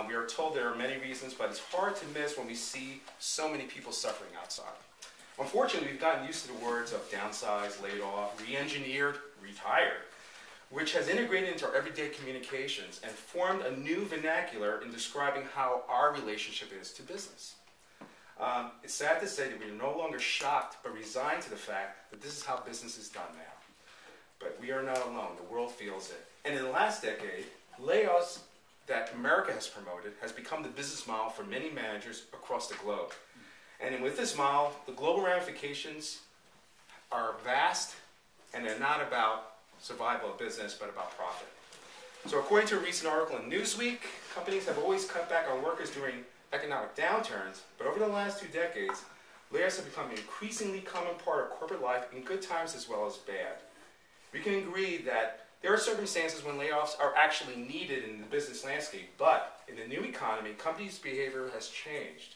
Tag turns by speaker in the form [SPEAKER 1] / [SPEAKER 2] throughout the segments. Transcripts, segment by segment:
[SPEAKER 1] We are told there are many reasons, but it's hard to miss when we see so many people suffering outside. Unfortunately, we've gotten used to the words of downsize, laid off, re-engineered, retired, which has integrated into our everyday communications and formed a new vernacular in describing how our relationship is to business. It's sad to say that we are no longer shocked but resigned to the fact that this is how business is done now. But we are not alone. The world feels it. And in the last decade, layoffs that America has promoted has become the business model for many managers across the globe. And with this model, the global ramifications are vast, and they're not about survival of business, but about profit. So according to a recent article in Newsweek, companies have always cut back on workers during economic downturns, but over the last 2 decades, layoffs have become an increasingly common part of corporate life in good times as well as bad. We can agree that there are circumstances when layoffs are actually needed in the business landscape, but in the new economy, companies' behavior has changed.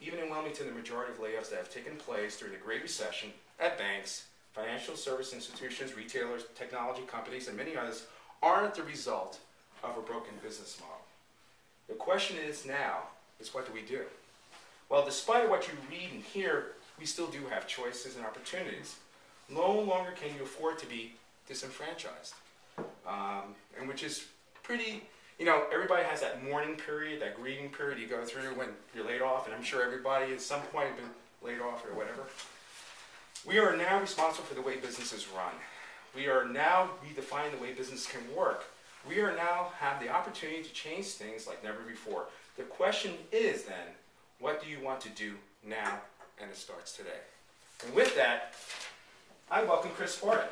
[SPEAKER 1] Even in Wilmington, the majority of layoffs that have taken place during the Great Recession at banks, financial service institutions, retailers, technology companies, and many others aren't the result of a broken business model. The question is now, what do we do? Well, despite what you read and hear, we still do have choices and opportunities. No longer can you afford to be disenfranchised, and which is pretty, everybody has that mourning period, that grieving period you go through when you're laid off, and I'm sure everybody at some point has been laid off or whatever. We are now responsible for the way businesses run. We are now redefining the way business can work. We are now have the opportunity to change things like never before. The question is then, what do you want to do now? And it starts today. And with that, I welcome Chris Barton.